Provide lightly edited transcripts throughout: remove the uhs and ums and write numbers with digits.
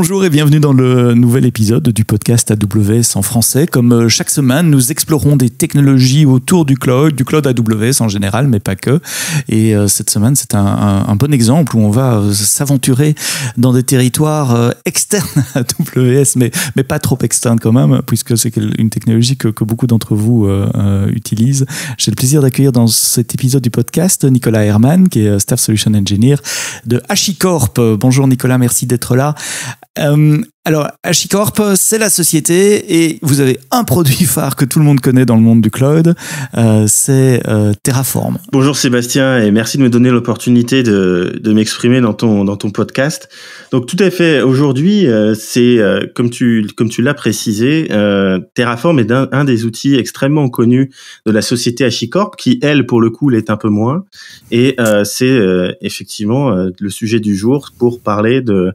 Bonjour et bienvenue dans le nouvel épisode du podcast AWS en français. Comme chaque semaine, nous explorons des technologies autour du cloud AWS en général, mais pas que. Et cette semaine, c'est un bon exemple où on va s'aventurer dans des territoires externes à AWS, mais pas trop externes quand même, puisque c'est une technologie que beaucoup d'entre vous utilisent. J'ai le plaisir d'accueillir dans cet épisode du podcast Nicolas Herman, qui est Staff Solution Engineer de HashiCorp. Bonjour Nicolas, merci d'être là. Alors, HashiCorp, c'est la société et vous avez un produit phare que tout le monde connaît dans le monde du cloud, c'est Terraform. Bonjour Sébastien et merci de me donner l'opportunité de m'exprimer dans ton podcast. Donc tout à fait, aujourd'hui, c'est comme tu l'as précisé, Terraform est un des outils extrêmement connus de la société HashiCorp qui, elle, pour le coup, l'est un peu moins. Et c'est effectivement le sujet du jour pour parler de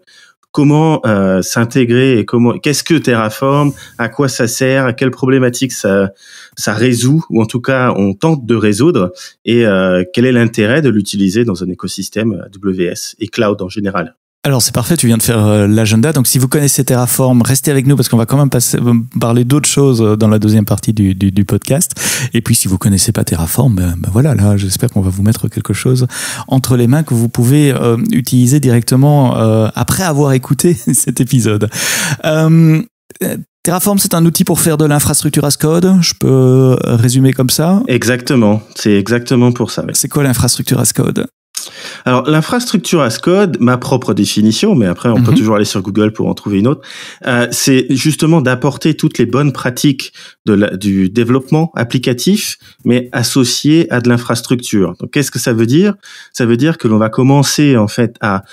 comment s'intégrer et qu'est-ce que Terraform, à quoi ça sert, à quelles problématiques ça résout, ou en tout cas on tente de résoudre, et quel est l'intérêt de l'utiliser dans un écosystème AWS et cloud en général. Alors c'est parfait, tu viens de faire l'agenda, donc si vous connaissez Terraform, restez avec nous parce qu'on va quand même parler d'autres choses dans la deuxième partie du podcast. Et puis si vous connaissez pas Terraform, ben voilà, là j'espère qu'on va vous mettre quelque chose entre les mains que vous pouvez utiliser directement après avoir écouté cet épisode. Terraform, c'est un outil pour faire de l'infrastructure as code, je peux résumer comme ça? Exactement, c'est exactement pour ça. Oui. C'est quoi l'infrastructure as code? Alors, l'infrastructure as code, ma propre définition, mais après, on peut toujours aller sur Google pour en trouver une autre, c'est justement d'apporter toutes les bonnes pratiques du développement applicatif, mais associées à de l'infrastructure. Donc, qu'est-ce que ça veut dire? Ça veut dire que l'on va commencer, en fait, à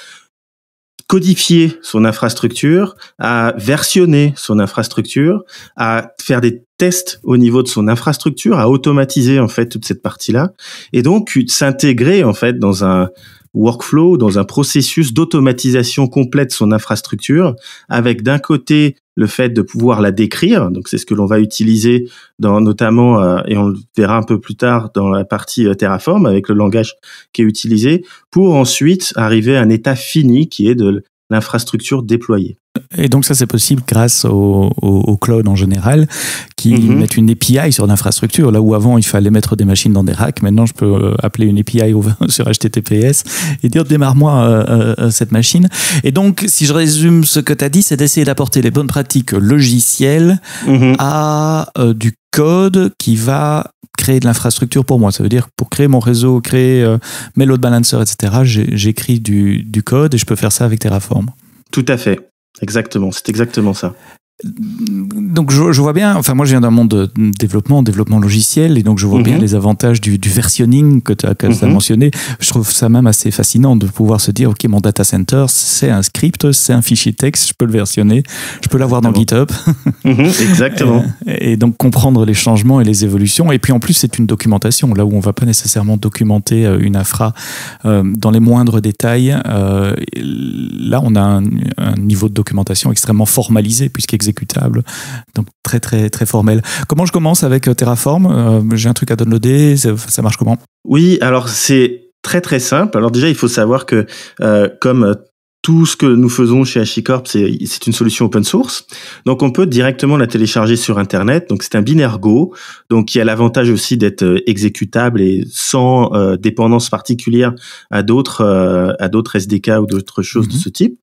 codifier son infrastructure, à versionner son infrastructure, à faire des tests au niveau de son infrastructure, à automatiser en fait toute cette partie-là, et donc s'intégrer en fait dans un workflow, dans un processus d'automatisation complète de son infrastructure, avec d'un côté le fait de pouvoir la décrire, donc c'est ce que l'on va utiliser notamment, et on le verra un peu plus tard dans la partie Terraform, avec le langage qui est utilisé, pour ensuite arriver à un état fini qui est de l'infrastructure déployée. Et donc ça c'est possible grâce au cloud en général qui mettent une API sur l'infrastructure. Là où avant il fallait mettre des machines dans des racks, maintenant je peux appeler une API sur HTTPS et dire démarre-moi cette machine. Et donc si je résume ce que tu as dit, c'est d'essayer d'apporter les bonnes pratiques logicielles à du code qui va créer de l'infrastructure pour moi. Ça veut dire pour créer mon réseau, créer mes load balancers, etc. J'écris du code et je peux faire ça avec Terraform. Tout à fait. Exactement, c'est exactement ça. Donc je vois bien, enfin moi je viens d'un monde de développement logiciel et donc je vois bien les avantages du versionning que tu as mentionné. Je trouve ça même assez fascinant de pouvoir se dire ok, mon data center c'est un script, c'est un fichier texte, je peux le versionner, je peux l'avoir dans GitHub. Exactement. Et donc comprendre les changements et les évolutions, et puis en plus c'est une documentation, là où on va pas nécessairement documenter une infra dans les moindres détails. Là on a un niveau de documentation extrêmement formalisé puisqu'exécutable, donc très très très formel. Comment je commence avec Terraform? J'ai un truc à downloader, ça marche comment? Oui, alors c'est très très simple. Alors déjà il faut savoir que comme tout ce que nous faisons chez HashiCorp, c'est une solution open source. Donc, on peut directement la télécharger sur Internet. Donc, c'est un binaire Go. Donc, il y a l'avantage aussi d'être exécutable et sans dépendance particulière à d'autres SDK ou d'autres choses de ce type.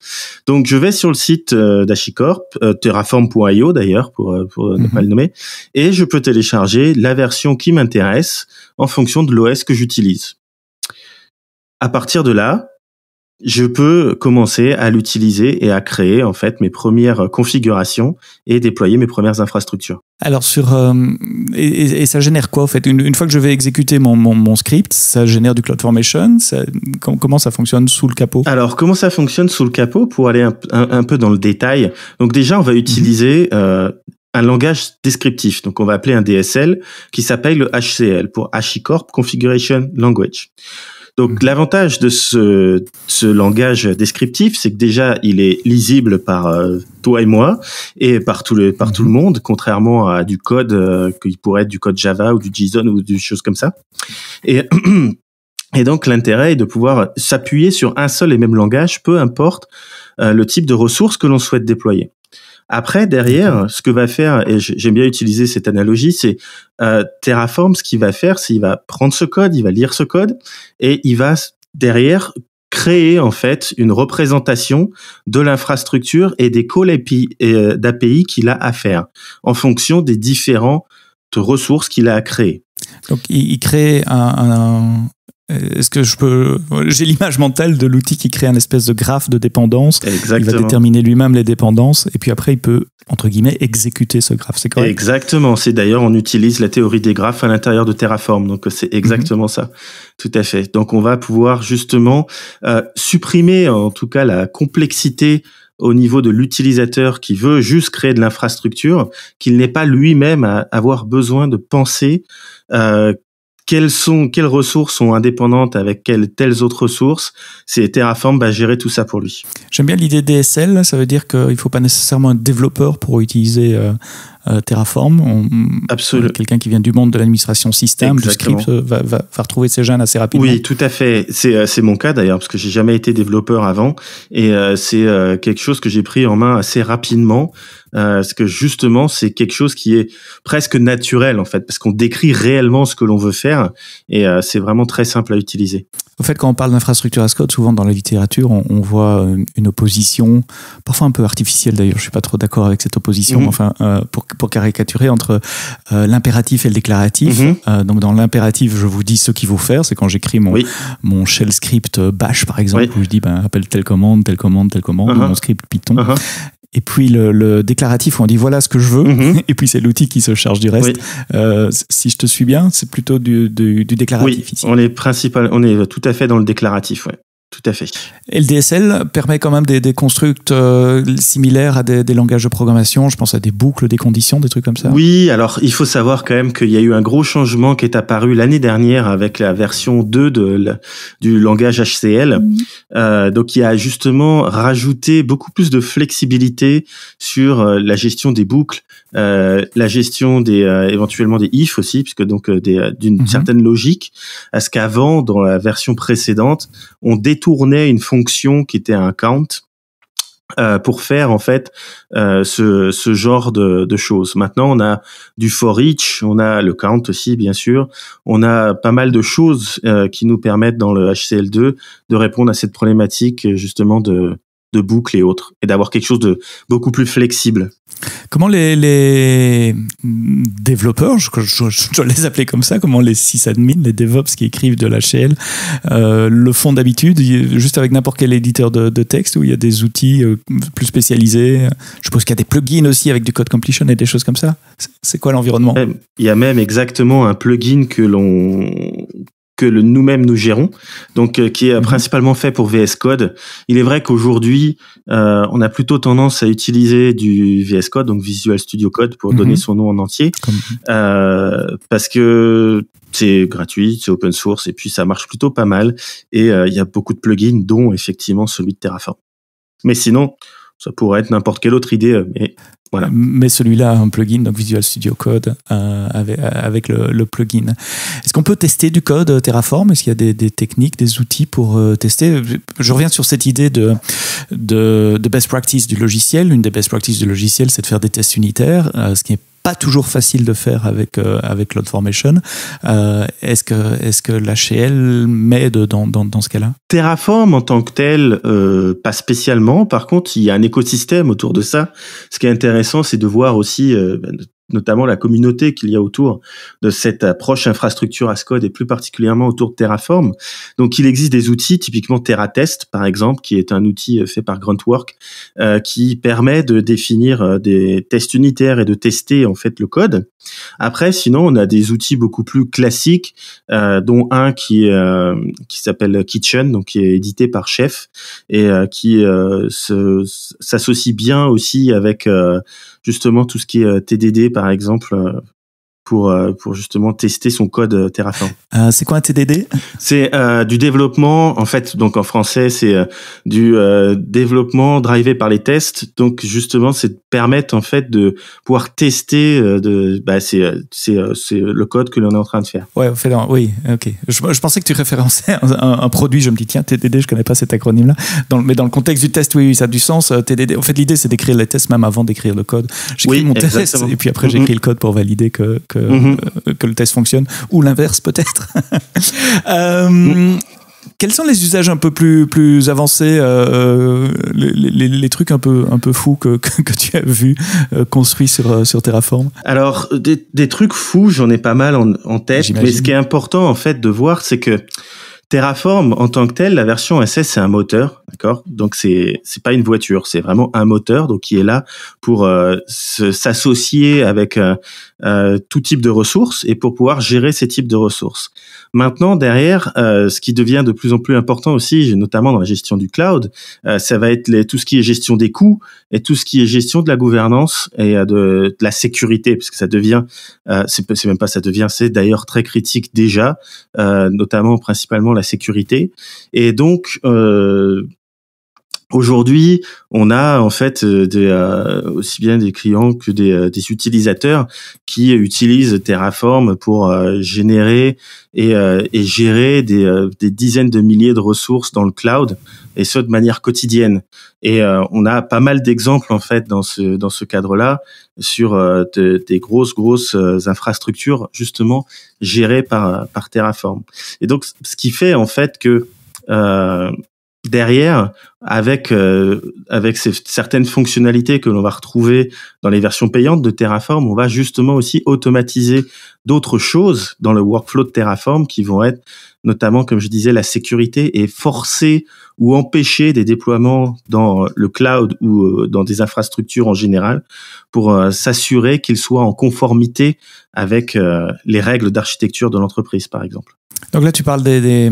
Donc, je vais sur le site d'HashiCorp, terraform.io d'ailleurs, pour ne pas le nommer. Et je peux télécharger la version qui m'intéresse en fonction de l'OS que j'utilise. À partir de là, je peux commencer à l'utiliser et à créer en fait mes premières configurations et déployer mes premières infrastructures. Alors et ça génère quoi en fait? Une fois que je vais exécuter mon script, ça génère du CloudFormation. Comment ça fonctionne sous le capot? Alors comment ça fonctionne sous le capot pour aller un peu dans le détail? Donc déjà on va utiliser un langage descriptif. Donc on va appeler un DSL qui s'appelle le HCL pour HashiCorp Configuration Language. Donc l'avantage de ce langage descriptif, c'est que déjà il est lisible par toi et moi et par tout le monde, contrairement à du code qui pourrait être du code Java ou du JSON ou des choses comme ça. Et donc l'intérêt est de pouvoir s'appuyer sur un seul et même langage, peu importe le type de ressources que l'on souhaite déployer. Après, derrière, ce que va faire, et j'aime bien utiliser cette analogie, c'est Terraform, ce qu'il va faire, c'est il va prendre ce code, il va lire ce code, et il va derrière créer en fait une représentation de l'infrastructure et des calls d'API qu'il a à faire en fonction des différentes ressources qu'il a à créer. Donc, il crée est-ce que j'ai l'image mentale de l'outil qui crée un espèce de graphe de dépendance. Exactement. Il va déterminer lui-même les dépendances et puis après il peut, entre guillemets, exécuter ce graphe. C'est correct? Exactement. C'est d'ailleurs, on utilise la théorie des graphes à l'intérieur de Terraform. Donc, c'est exactement ça. Tout à fait. Donc, on va pouvoir justement supprimer, en tout cas, la complexité au niveau de l'utilisateur qui veut juste créer de l'infrastructure, qu'il n'ait pas lui-même à avoir besoin de penser quelles ressources sont indépendantes avec telles autres ressources. C'est Terraform va gérer tout ça pour lui. J'aime bien l'idée DSL, ça veut dire qu'il ne faut pas nécessairement un développeur pour utiliser Terraform. Absolument. Quelqu'un qui vient du monde de l'administration système, Exactement. du script, va retrouver ses gènes assez rapidement. Oui, tout à fait. C'est mon cas d'ailleurs, parce que j'ai jamais été développeur avant, et c'est quelque chose que j'ai pris en main assez rapidement, parce que justement, c'est quelque chose qui est presque naturel en fait, parce qu'on décrit réellement ce que l'on veut faire, et c'est vraiment très simple à utiliser. Au fait, quand on parle d'infrastructure as code, souvent dans la littérature, on voit une opposition, parfois un peu artificielle d'ailleurs, je suis pas trop d'accord avec cette opposition, mais enfin, pour caricaturer, entre l'impératif et le déclaratif. Donc dans l'impératif, je vous dis ce qu'il faut faire, c'est quand j'écris mon shell script bash par exemple, où je dis appelle telle commande, mon script Python. Et puis le déclaratif où on dit voilà ce que je veux, et puis c'est l'outil qui se charge du reste. Si je te suis bien, c'est plutôt du déclaratif ici. On est tout à fait dans le déclaratif, ouais. Tout à fait. Et le DSL permet quand même des constructs similaires à des langages de programmation. Je pense à des boucles, des conditions, des trucs comme ça. Oui, alors il faut savoir quand même qu'il y a eu un gros changement qui est apparu l'année dernière avec la version 2 du langage HCL. Donc il a justement rajouté beaucoup plus de flexibilité sur la gestion des boucles, la gestion éventuellement des if aussi, puisque donc d'une certaine logique, à ce qu'avant, dans la version précédente, on détournait une fonction qui était un count pour faire en fait ce genre de choses. Maintenant, on a du for each, on a le count aussi bien sûr, on a pas mal de choses qui nous permettent dans le HCL2 de répondre à cette problématique justement de boucles et autres, et d'avoir quelque chose de beaucoup plus flexible. Comment les développeurs, je dois les appeler comme ça, comment les sysadmins, les DevOps qui écrivent de l'HCL le font d'habitude, juste avec n'importe quel éditeur de texte, où il y a des outils plus spécialisés? Je suppose qu'il y a des plugins aussi avec du code completion et des choses comme ça. C'est quoi l'environnement? Il y a même exactement un plugin que nous-mêmes nous gérons, donc qui est principalement fait pour VS Code. Il est vrai qu'aujourd'hui, on a plutôt tendance à utiliser du VS Code, donc Visual Studio Code pour donner son nom en entier, parce que c'est gratuit, c'est open source, et puis ça marche plutôt pas mal, et il y a beaucoup de plugins, dont effectivement celui de Terraform. Mais sinon, ça pourrait être n'importe quelle autre idée, mais voilà. Mais celui-là a un plugin, donc Visual Studio Code, avec le plugin. Est-ce qu'on peut tester du code Terraform? Est-ce qu'il y a des techniques, des outils pour tester? Je reviens sur cette idée de best practice du logiciel. Une des best practices du logiciel, c'est de faire des tests unitaires, ce qui n'est pas toujours facile de faire avec CloudFormation. Est-ce que l'HCL m'aide dans ce cas-là? Terraform en tant que tel, pas spécialement. Par contre, il y a un écosystème autour de ça. Ce qui est intéressant, c'est de voir aussi notamment la communauté qu'il y a autour de cette approche infrastructure as code, et plus particulièrement autour de Terraform. Donc, il existe des outils, typiquement TerraTest, par exemple, qui est un outil fait par Gruntwork, qui permet de définir des tests unitaires et de tester en fait le code. Après, sinon, on a des outils beaucoup plus classiques, dont un qui s'appelle Kitchen, donc qui est édité par Chef, et qui s'associe bien aussi avec justement tout ce qui est TDD par exemple, pour justement tester son code Terraform. C'est quoi un TDD? C'est du développement, en fait, donc en français, c'est du développement drivé par les tests. Donc justement, c'est de permettre en fait de pouvoir tester c'est le code que l'on est en train de faire. Ouais, oui, ok. Je pensais que tu référençais un produit, je me dis tiens, TDD, je connais pas cet acronyme-là. Mais dans le contexte du test, oui, ça a du sens. TDD, en fait, l'idée, c'est d'écrire les tests même avant d'écrire le code. J'écris mon test et puis après, j'écris le code pour valider que le test fonctionne, ou l'inverse peut-être. Quels sont les usages un peu plus avancés, les trucs un peu fous que tu as vus construits sur Terraform? Alors, des trucs fous, j'en ai pas mal en tête. J'imagine. Mais ce qui est important, en fait, de voir, c'est que Terraform, en tant que tel, la version SS, c'est un moteur, d'accord? Donc, c'est pas une voiture, c'est vraiment un moteur, donc qui est là pour s'associer avec tout type de ressources et pour pouvoir gérer ces types de ressources. Maintenant, derrière, ce qui devient de plus en plus important aussi, notamment dans la gestion du cloud, ça va être tout ce qui est gestion des coûts et tout ce qui est gestion de la gouvernance et de la sécurité, parce que ça devient, c'est même pas ça devient, c'est d'ailleurs très critique déjà, notamment principalement la sécurité. Et donc, aujourd'hui, on a en fait aussi bien des clients que des utilisateurs qui utilisent Terraform pour générer et gérer des dizaines de milliers de ressources dans le cloud, et ce de manière quotidienne. Et on a pas mal d'exemples en fait dans ce cadre-là sur des grosses infrastructures justement gérées par Terraform. Et donc ce qui fait en fait que derrière, avec certaines fonctionnalités que l'on va retrouver dans les versions payantes de Terraform, on va justement aussi automatiser d'autres choses dans le workflow de Terraform qui vont être notamment, comme je disais, la sécurité, et forcer ou empêcher des déploiements dans le cloud ou dans des infrastructures en général pour s'assurer qu'ils soient en conformité avec les règles d'architecture de l'entreprise, par exemple. Donc là, tu parles de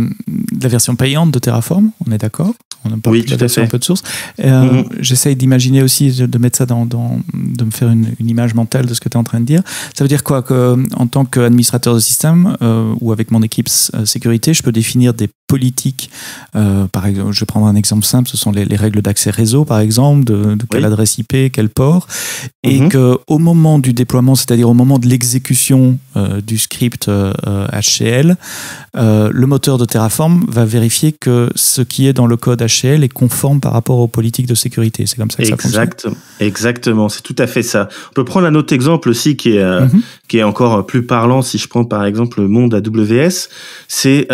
la version payante de Terraform, on est d'accord? On n'a pas la version un peu de source. J'essaye d'imaginer aussi, de mettre ça de me faire une image mentale de ce que tu es en train de dire. Ça veut dire quoi? En tant qu'administrateur de système ou avec mon équipe sécurité, je peux définir des politiques. Par exemple, je vais prendre un exemple simple, ce sont les règles d'accès réseau, par exemple, de quelle adresse IP, quel port. Et qu'au moment du déploiement, c'est-à-dire au moment de l'exécution du script HCL, le moteur de Terraform va vérifier que ce qui est dans le code HCL est conforme par rapport aux politiques de sécurité. C'est comme ça que ça fonctionne. Exactement, c'est tout à fait ça. On peut prendre un autre exemple aussi qui est encore plus parlant. Si je prends par exemple le monde AWS, c'est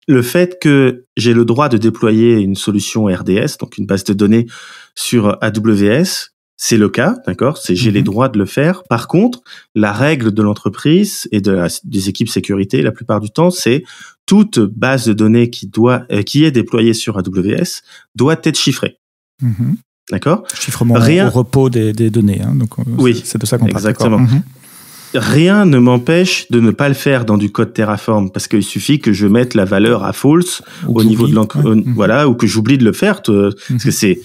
le fait que j'ai le droit de déployer une solution RDS, donc une base de données sur AWS. C'est le cas, d'accord? J'ai les droits de le faire. Par contre, la règle de l'entreprise et des équipes sécurité, la plupart du temps, c'est toute base de données qui est déployée sur AWS doit être chiffrée. D'accord? Chiffrement au repos des données. Hein, donc, oui, c'est de ça qu'on parle. Exactement. Rien ne m'empêche de ne pas le faire dans du code Terraform, parce qu'il suffit que je mette la valeur à false au niveau de voilà, ou que j'oublie de le faire, parce que c'est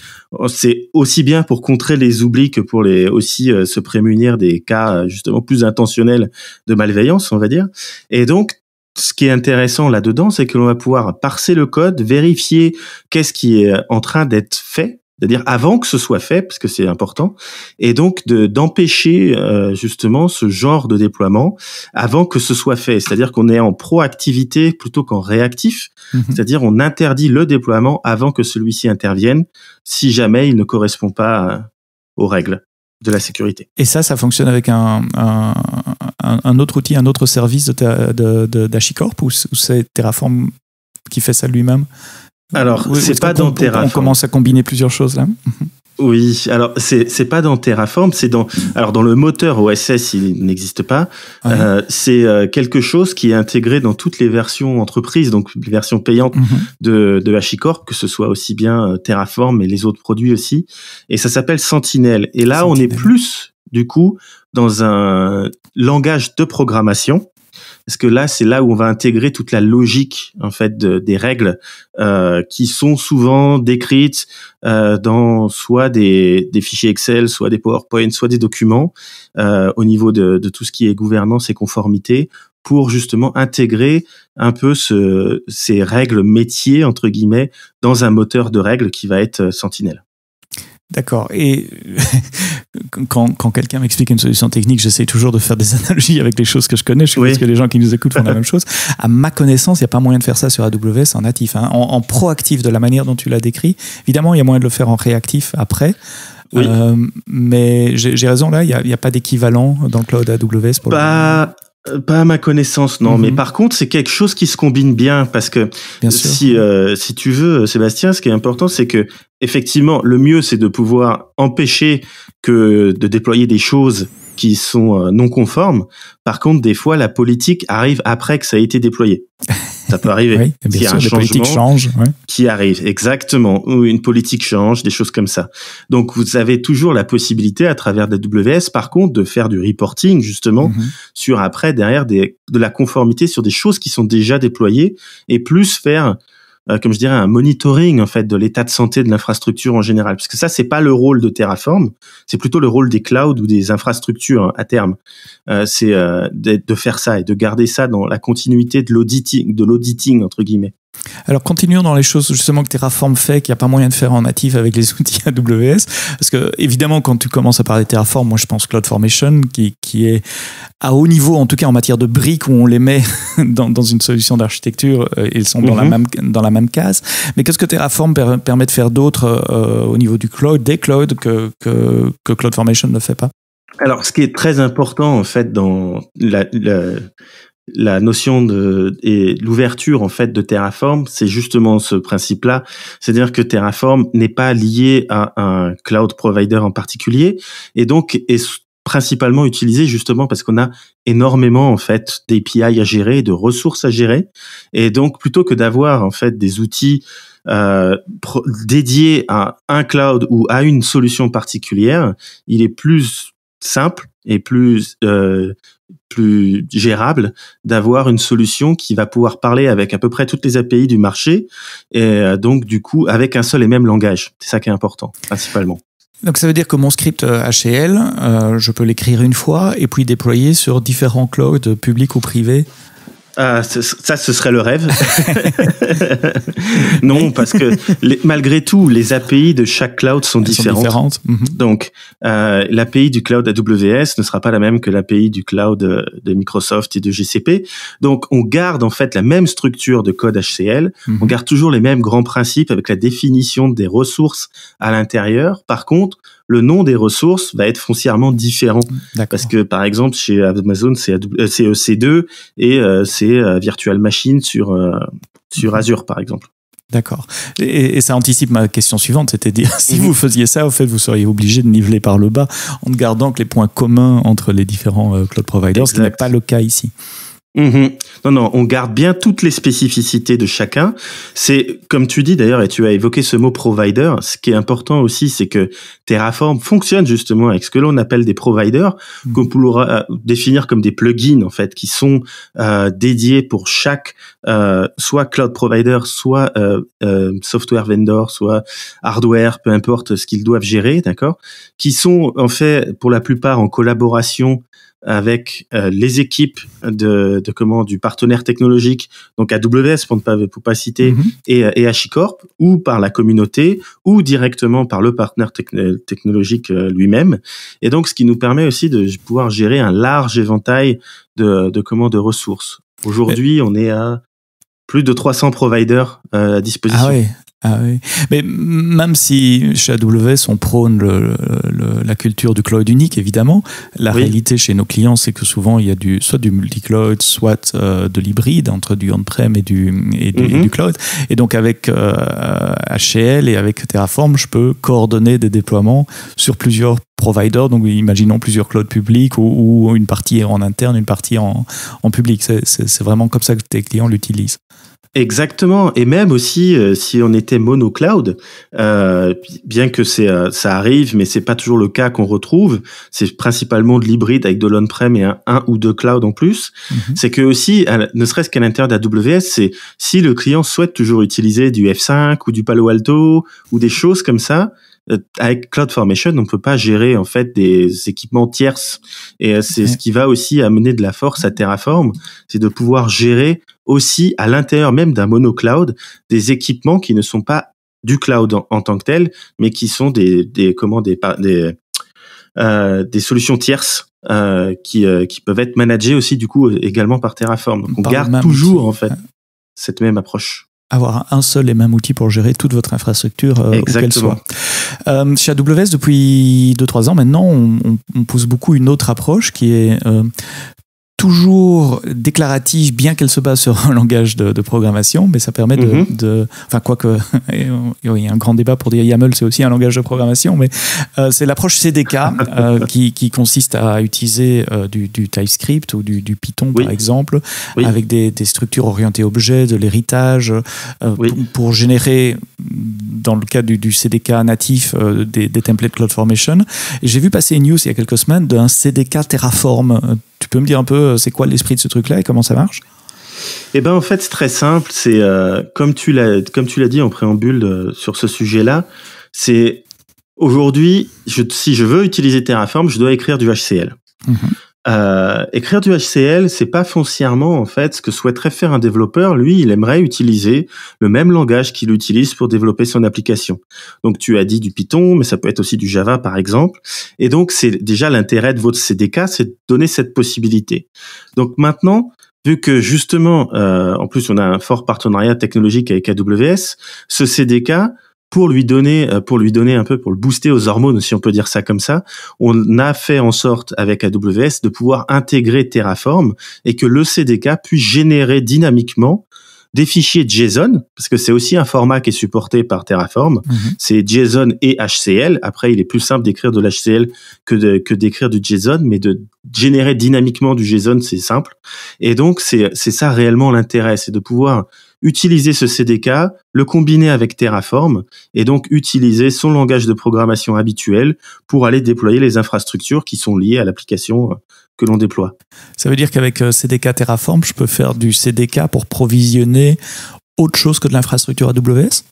aussi bien pour contrer les oublis que pour aussi se prémunir des cas justement plus intentionnels de malveillance, on va dire. Et donc, ce qui est intéressant là-dedans, c'est que l'on va pouvoir parser le code, vérifier qu'est-ce qui est en train d'être fait, c'est-à-dire avant que ce soit fait, parce que c'est important, et donc d'empêcher justement ce genre de déploiement avant que ce soit fait. C'est-à-dire qu'on est en proactivité plutôt qu'en réactif, c'est-à-dire on interdit le déploiement avant que celui-ci intervienne, si jamais il ne correspond pas aux règles de la sécurité. Et ça fonctionne avec un autre outil, un autre service d'HashiCorp, ou c'est Terraform qui fait ça lui-même? Alors, c'est pas dans Terraform. On commence à combiner plusieurs choses là. Oui, alors c'est pas dans Terraform, c'est dans le moteur OSS, il n'existe pas. C'est quelque chose qui est intégré dans toutes les versions entreprises, donc les versions payantes de HashiCorp, que ce soit aussi bien Terraform mais les autres produits aussi. Et ça s'appelle Sentinel. Et là, on est plus du coup dans un langage de programmation. parce que là, c'est là où on va intégrer toute la logique en fait des règles qui sont souvent décrites dans soit des fichiers Excel, soit des PowerPoint, soit des documents au niveau de tout ce qui est gouvernance et conformité, pour justement intégrer un peu ces règles métiers entre guillemets dans un moteur de règles qui va être Sentinel. D'accord. Et quand quelqu'un m'explique une solution technique, j'essaie toujours de faire des analogies avec les choses que je connais. Je suppose que les gens qui nous écoutent font la même chose. À ma connaissance, il n'y a pas moyen de faire ça sur AWS en natif. Hein. En proactif, de la manière dont tu l'as décrit. Évidemment, il y a moyen de le faire en réactif après. Oui. Mais j'ai raison, là, il n'y a pas d'équivalent dans le cloud AWS pour Pas à ma connaissance, non. Mais par contre, c'est quelque chose qui se combine bien, parce que si tu veux, Sébastien, ce qui est important, c'est que effectivement, le mieux, c'est de pouvoir empêcher de déployer des choses qui sont non conformes. Par contre, des fois, la politique arrive après que ça a été déployé. Ça peut arriver. Oui, bien sûr, un des politiques changent. Ouais. Qui arrive, exactement. Ou une politique change, des choses comme ça. Donc, vous avez toujours la possibilité, à travers AWS, par contre, de faire du reporting, justement, sur après, derrière, de la conformité sur des choses qui sont déjà déployées, et plus faire, comme je dirais, un monitoring, en fait, de l'état de santé de l'infrastructure en général. Parce que ça, c'est pas le rôle de Terraform, c'est plutôt le rôle des clouds ou des infrastructures à terme. C'est de faire ça et de garder ça dans la continuité de l'auditing, entre guillemets. Alors, continuons dans les choses justement que Terraform fait, qu'il n'y a pas moyen de faire en natif avec les outils AWS. Parce que, évidemment, quand tu commences à parler de Terraform, moi, je pense CloudFormation, qui est à haut niveau, en tout cas en matière de briques, où on les met dans une solution d'architecture, ils sont dans la même case. Mais qu'est-ce que Terraform permet de faire d'autre au niveau du cloud, des clouds, que CloudFormation ne fait pas? Alors, ce qui est très important, en fait, dans la notion et l'ouverture en fait de Terraform, c'est justement ce principe-là, c'est-à-dire que Terraform n'est pas lié à un cloud provider en particulier, et donc est principalement utilisé justement parce qu'on a énormément en fait d'API à gérer, de ressources à gérer, et donc plutôt que d'avoir en fait des outils dédiés à un cloud ou à une solution particulière, il est plus simple et plus gérable d'avoir une solution qui va pouvoir parler avec à peu près toutes les API du marché, et donc du coup avec un seul et même langage. C'est ça qui est important principalement. Donc ça veut dire que mon script HCL, je peux l'écrire une fois et puis déployer sur différents clouds publics ou privés. Ça, ce serait le rêve. Non, parce que malgré tout, les API de chaque cloud sont différentes. Donc, l'API du cloud AWS ne sera pas la même que l'API du cloud de Microsoft et de GCP. Donc, on garde en fait la même structure de code HCL. On garde toujours les mêmes grands principes avec la définition des ressources à l'intérieur. Par contre, le nom des ressources va être foncièrement différent. Parce que, par exemple, chez Amazon, c'est EC2 et c'est Virtual Machine sur Azure, par exemple. D'accord. Et ça anticipe ma question suivante, c'est-à-dire, si vous faisiez ça, au fait, vous seriez obligé de niveler par le bas en ne gardant que les points communs entre les différents cloud providers, ce qui n'est pas le cas ici. Non, on garde bien toutes les spécificités de chacun. C'est, comme tu dis d'ailleurs, et tu as évoqué ce mot provider, ce qui est important aussi, c'est que Terraform fonctionne justement avec ce que l'on appelle des providers, qu'on pourra définir comme des plugins, en fait, qui sont dédiés pour chaque soit cloud provider, soit software vendor, soit hardware, peu importe ce qu'ils doivent gérer, d'accord, qui sont en fait pour la plupart en collaboration avec les équipes du partenaire technologique, donc AWS pour ne pas citer, et HashiCorp, ou par la communauté, ou directement par le partenaire technologique lui-même. Et donc, ce qui nous permet aussi de pouvoir gérer un large éventail de ressources. Aujourd'hui, on est à plus de 300 providers à disposition. Ah oui. Mais même si chez AWS on prône la culture du cloud unique, évidemment, la réalité chez nos clients, c'est que souvent il y a soit du multi-cloud, soit de l'hybride entre du on-prem et du cloud. Et donc avec HCL et avec Terraform, je peux coordonner des déploiements sur plusieurs provider, donc imaginons plusieurs clouds publics ou une partie en interne, une partie en public. C'est vraiment comme ça que tes clients l'utilisent. Exactement, et même aussi si on était monocloud, bien que ça arrive, mais c'est pas toujours le cas qu'on retrouve. C'est principalement de l'hybride avec de l'on-prem et un ou deux clouds en plus. C'est que aussi, ne serait-ce qu'à l'intérieur d'AWS, c'est si le client souhaite toujours utiliser du F5 ou du Palo Alto ou des choses comme ça. Avec CloudFormation, on ne peut pas gérer en fait des équipements tierces, et c'est ce qui va aussi amener de la force à Terraform, c'est de pouvoir gérer aussi à l'intérieur même d'un monocloud des équipements qui ne sont pas du cloud en tant que tel, mais qui sont des solutions tierces qui peuvent être managées aussi du coup également par Terraform. Donc on garde toujours en fait cette même approche. Avoir un seul et même outil pour gérer toute votre infrastructure, où qu'elle soit. Chez AWS, depuis 2-3 ans maintenant, on pousse beaucoup une autre approche qui est toujours déclarative, bien qu'elle se base sur un langage de programmation, mais ça permet enfin, quoique, il y a un grand débat pour dire YAML, c'est aussi un langage de programmation, mais c'est l'approche CDK qui consiste à utiliser du TypeScript ou du Python, par exemple, avec des structures orientées objets, de l'héritage, pour générer, dans le cas du CDK natif, des templates CloudFormation. Et j'ai vu passer une news il y a quelques semaines d'un CDK Terraform. Tu peux me dire un peu c'est quoi l'esprit de ce truc-là et comment ça marche ? Eh ben en fait c'est très simple. C'est comme tu l'as dit en préambule sur ce sujet-là. C'est aujourd'hui, si je veux utiliser Terraform, je dois écrire du HCL. Écrire du HCL, c'est pas foncièrement en fait ce que souhaiterait faire un développeur. Lui, il aimerait utiliser le même langage qu'il utilise pour développer son application. Donc tu as dit du Python, mais ça peut être aussi du Java par exemple. Et donc c'est déjà l'intérêt de votre CDK, c'est de donner cette possibilité. Donc maintenant, vu que justement, en plus on a un fort partenariat technologique avec AWS, ce CDK, pour lui donner un peu, pour le booster aux hormones, si on peut dire ça comme ça, on a fait en sorte avec AWS de pouvoir intégrer Terraform et que le CDK puisse générer dynamiquement des fichiers JSON, parce que c'est aussi un format qui est supporté par Terraform. C'est JSON et HCL. Après, il est plus simple d'écrire de l'HCL que d'écrire du JSON, mais de générer dynamiquement du JSON, c'est simple. Et donc, c'est ça réellement l'intérêt, c'est de pouvoir utiliser ce CDK, le combiner avec Terraform et donc utiliser son langage de programmation habituel pour aller déployer les infrastructures qui sont liées à l'application que l'on déploie. Ça veut dire qu'avec CDK Terraform, je peux faire du CDK pour provisionner autre chose que de l'infrastructure AWS ?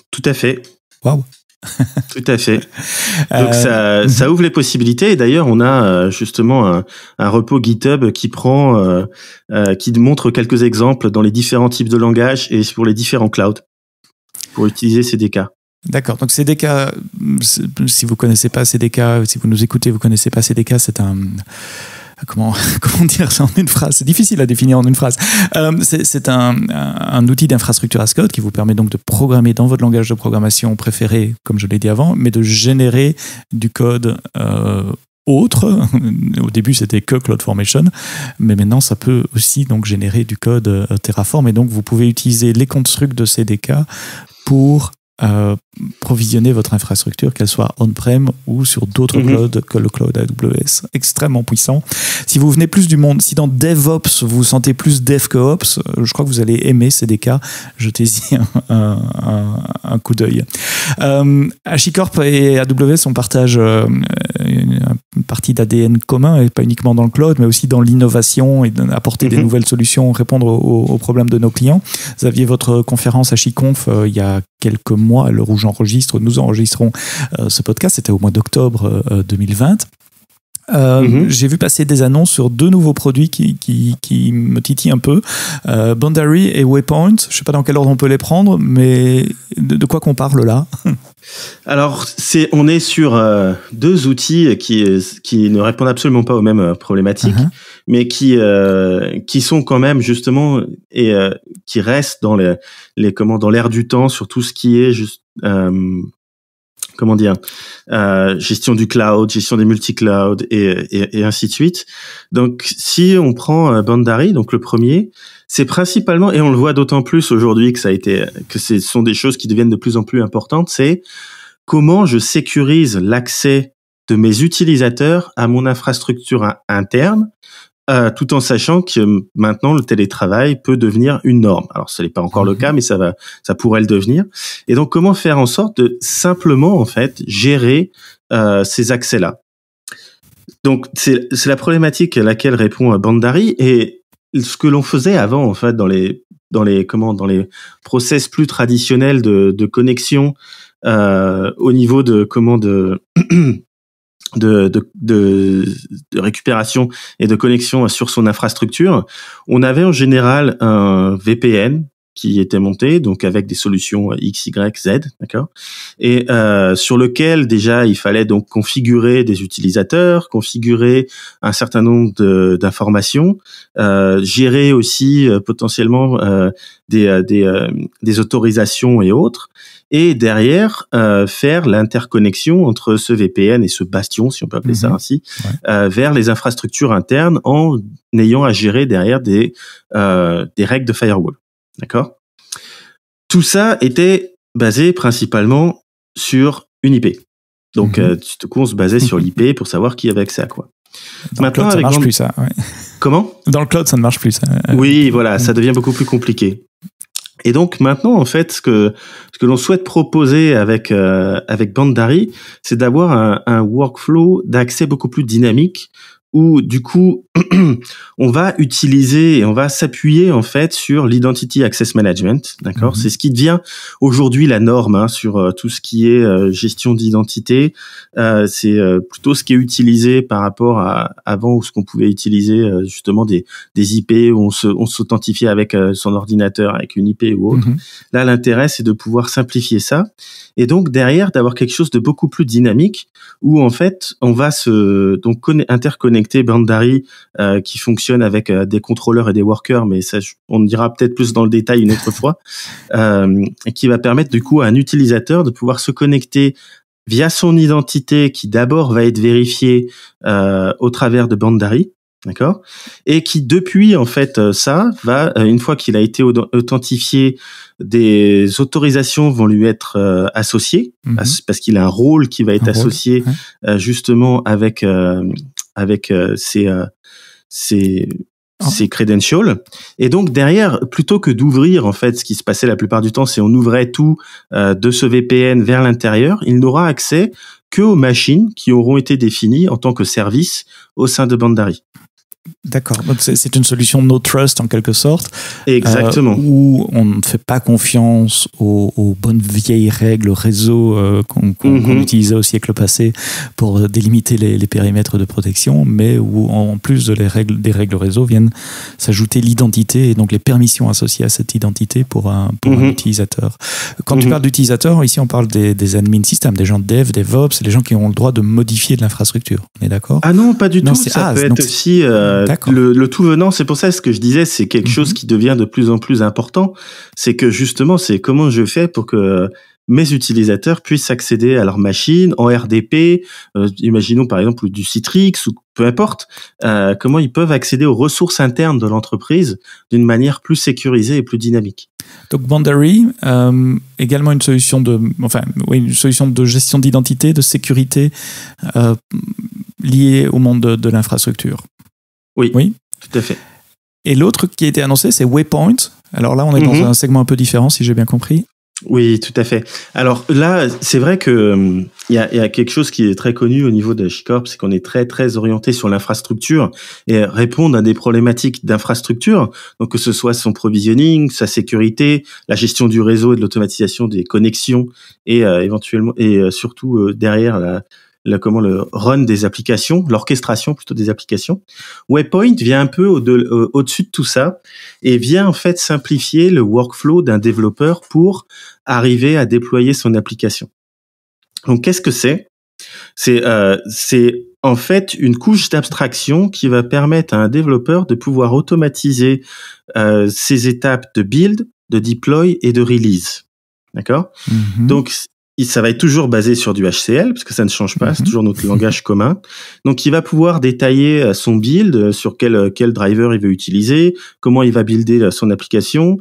Tout à fait. Waouh. Tout à fait. Donc ça ouvre les possibilités. Et d'ailleurs, on a justement un repo GitHub qui qui montre quelques exemples dans les différents types de langages et pour les différents clouds pour utiliser CDK. D'accord. Donc CDK, si vous connaissez pas CDK, si vous nous écoutez, vous connaissez pas CDK, c'est un comment dire ça en une phrase ? C'est difficile à définir en une phrase. C'est un outil d'infrastructure as code qui vous permet donc de programmer dans votre langage de programmation préféré, comme je l'ai dit avant, mais de générer du code autre. Au début, c'était que CloudFormation, mais maintenant, ça peut aussi donc générer du code Terraform, et donc vous pouvez utiliser les constructs de CDK pour provisionner votre infrastructure, qu'elle soit on-prem ou sur d'autres clouds que le cloud AWS. Extrêmement puissant. Si vous venez plus du monde, si dans DevOps vous vous sentez plus Dev que Ops, je crois que vous allez aimer CDK. Jetez-y un coup d'œil. HashiCorp et AWS, on partage une partie d'ADN commun, et pas uniquement dans le cloud, mais aussi dans l'innovation et apporter des nouvelles solutions, répondre aux problèmes de nos clients. Vous aviez votre conférence HashiConf il y a quelques mois, à l'heure où nous enregistrons ce podcast, c'était au mois d'octobre 2020. J'ai vu passer des annonces sur 2 nouveaux produits qui me titillent un peu, Boundary et Waypoint. Je ne sais pas dans quel ordre on peut les prendre, mais de quoi qu'on parle là? Alors, on est sur 2 outils qui ne répondent absolument pas aux mêmes problématiques, mais qui sont quand même justement et qui restent dans dans l'air du temps sur tout ce qui est juste gestion du cloud, gestion des multi-clouds et ainsi de suite. Donc, si on prend Boundary, donc le premier, c'est principalement, et on le voit d'autant plus aujourd'hui que ce sont des choses qui deviennent de plus en plus importantes, c'est comment je sécurise l'accès de mes utilisateurs à mon infrastructure interne, tout en sachant que maintenant le télétravail peut devenir une norme. Alors ce n'est pas encore le cas, mais ça pourrait le devenir. Et donc comment faire en sorte de simplement en fait gérer ces accès-là. Donc c'est la problématique à laquelle répond Bandari, et ce que l'on faisait avant en fait dans les process plus traditionnels de connexion au niveau de de récupération et de connexion sur son infrastructure, on avait en général un VPN qui était monté, donc avec des solutions X, Y, Z, d'accord, et sur lequel déjà il fallait donc configurer des utilisateurs, configurer un certain nombre d'informations, gérer aussi potentiellement des autorisations et autres, et derrière faire l'interconnexion entre ce VPN et ce bastion, si on peut appeler ça ainsi, vers les infrastructures internes en ayant à gérer derrière des règles de firewall. D'accord? Tout ça était basé principalement sur une IP. Donc, du coup, on se basait sur l'IP pour savoir qui avait accès à quoi. Maintenant, ça ne marche plus, ça. Ouais. Comment? Dans le cloud, ça ne marche plus, ça. Oui, voilà, ça devient beaucoup plus compliqué. Et donc, maintenant, en fait, ce que l'on souhaite proposer avec Bandari, c'est d'avoir un workflow d'accès beaucoup plus dynamique, où du coup on va utiliser et on va s'appuyer en fait sur l'identity access management, d'accord. C'est ce qui devient aujourd'hui la norme sur tout ce qui est gestion d'identité. C'est plutôt ce qui est utilisé par rapport à avant, où ce qu'on pouvait utiliser justement des IP où on s'authentifiait avec son ordinateur avec une IP ou autre. Là, l'intérêt c'est de pouvoir simplifier ça, et donc derrière d'avoir quelque chose de beaucoup plus dynamique, où en fait on va interconnecter Bandari qui fonctionne avec des contrôleurs et des workers, mais ça on dira peut-être plus dans le détail une autre fois, et qui va permettre du coup à un utilisateur de pouvoir se connecter via son identité, qui d'abord va être vérifiée au travers de Bandari, d'accord, et qui depuis en fait ça va, une fois qu'il a été authentifié, des autorisations vont lui être associées, parce qu'il a un rôle qui va être associé justement avec ces credentials. Et donc derrière, plutôt que d'ouvrir en fait, ce qui se passait la plupart du temps, c'est on ouvrait tout de ce VPN vers l'intérieur, il n'aura accès que aux machines qui auront été définies en tant que service au sein de Bandari. D'accord, donc c'est une solution no trust en quelque sorte. Exactement. Où on ne fait pas confiance aux bonnes vieilles règles réseau qu'on utilisait au siècle passé pour délimiter les périmètres de protection, mais où en plus des règles réseau viennent s'ajouter l'identité et donc les permissions associées à cette identité pour un utilisateur. Quand tu parles d'utilisateurs, ici on parle des admin systems, des gens de dev, DevOps, les gens qui ont le droit de modifier de l'infrastructure. On est d'accord? Ah non, pas du tout. Ça peut être aussi le tout venant. C'est pour ça ce que je disais, c'est quelque chose qui devient de plus en plus important. C'est que justement, c'est comment je fais pour que mes utilisateurs puissent accéder à leur machine en RDP, imaginons par exemple du Citrix ou peu importe, comment ils peuvent accéder aux ressources internes de l'entreprise d'une manière plus sécurisée et plus dynamique. Donc Bandari, également une solution une solution de gestion d'identité, de sécurité liée au monde de l'infrastructure. Oui, tout à fait. Et l'autre qui a été annoncé, c'est Waypoint. Alors là, on est dans un segment un peu différent, si j'ai bien compris. Oui, tout à fait. Alors là, c'est vrai que il y a quelque chose qui est très connu au niveau de HashiCorp, c'est qu'on est très très orienté sur l'infrastructure et répondre à des problématiques d'infrastructure. Donc que ce soit son provisioning, sa sécurité, la gestion du réseau et de l'automatisation des connexions, et éventuellement surtout derrière le run des applications, l'orchestration plutôt des applications. Waypoint vient un peu au-dessus de tout ça et vient en fait simplifier le workflow d'un développeur pour arriver à déployer son application. Donc qu'est-ce que c'est? C'est en fait une couche d'abstraction qui va permettre à un développeur de pouvoir automatiser ses étapes de build, de deploy et de release. D'accord? Donc ça va être toujours basé sur du HCL, parce que ça ne change pas, c'est toujours notre langage commun. Donc, il va pouvoir détailler son build, sur quel driver il veut utiliser, comment il va builder son application,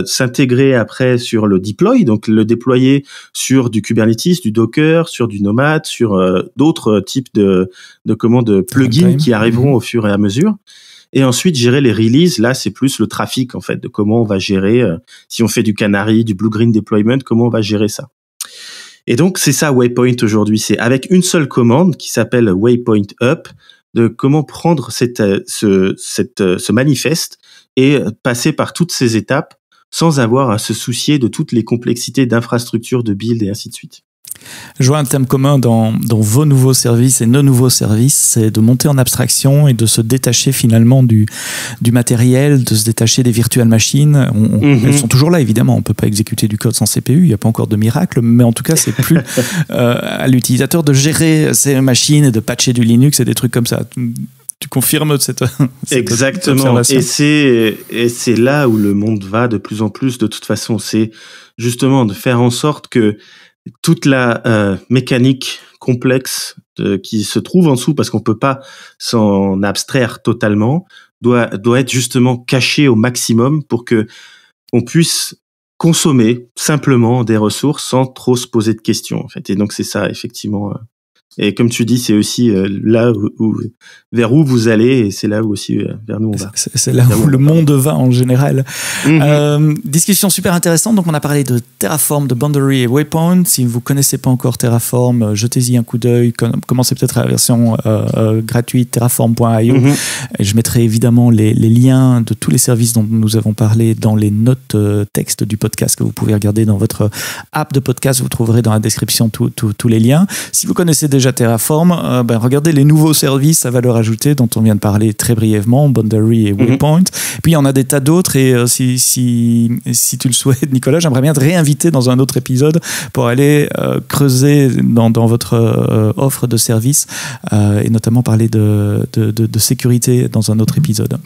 s'intégrer après sur le deploy, donc le déployer sur du Kubernetes, du Docker, sur du Nomad, sur d'autres types de plugins qui arriveront au fur et à mesure. Et ensuite, gérer les releases. Là, c'est plus le trafic, en fait, de comment on va gérer, si on fait du Canary, du Blue-Green Deployment, comment on va gérer ça. Et donc, c'est ça Waypoint aujourd'hui. C'est avec une seule commande qui s'appelle Waypoint Up, de comment prendre ce manifeste et passer par toutes ces étapes sans avoir à se soucier de toutes les complexités d'infrastructure, de build et ainsi de suite. Je vois un thème commun dans vos nouveaux services et nos nouveaux services, c'est de monter en abstraction et de se détacher finalement du matériel, de se détacher des virtual machines. Elles sont toujours là, évidemment. On peut pas exécuter du code sans CPU. Il n'y a pas encore de miracle, mais en tout cas, c'est plus à l'utilisateur de gérer ces machines et de patcher du Linux et des trucs comme ça. Tu confirmes cette Exactement. Et c'est là où le monde va de plus en plus. De toute façon, c'est justement de faire en sorte que toute la mécanique complexe qui se trouve en dessous, parce qu'on peut pas s'en abstraire totalement, doit être justement cachée au maximum pour que on puisse consommer simplement des ressources sans trop se poser de questions, en fait. Et donc c'est ça, effectivement. Et comme tu dis, c'est aussi là vers où vous allez, et c'est là où aussi vers nous on va. C'est là où le monde va en général. Discussion super intéressante. Donc on a parlé de Terraform, de Boundary et Waypoint. Si vous connaissez pas encore Terraform, jetez-y un coup d'œil. Commencez peut-être la version gratuite terraform.io. Et je mettrai évidemment les liens de tous les services dont nous avons parlé dans les notes texte du podcast que vous pouvez regarder dans votre app de podcast. Vous trouverez dans la description tous les liens. Si vous connaissez déjà Terraform, regardez les nouveaux services à valeur ajoutée dont on vient de parler très brièvement, Boundary et Waypoint. Puis il y en a des tas d'autres, et si tu le souhaites, Nicolas, j'aimerais bien te réinviter dans un autre épisode pour aller creuser dans votre offre de services et notamment parler de sécurité dans un autre épisode.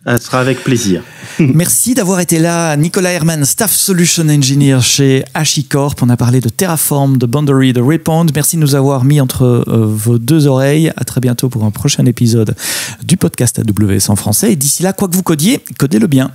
Ce sera avec plaisir. Merci d'avoir été là, Nicolas Herman, Staff Solution Engineer chez HashiCorp. On a parlé de Terraform, de Boundary, de Waypoint. Merci de nous avoir mis entre vos deux oreilles. À très bientôt pour un prochain épisode du podcast AWS en français. Et d'ici là, quoi que vous codiez, codez-le bien.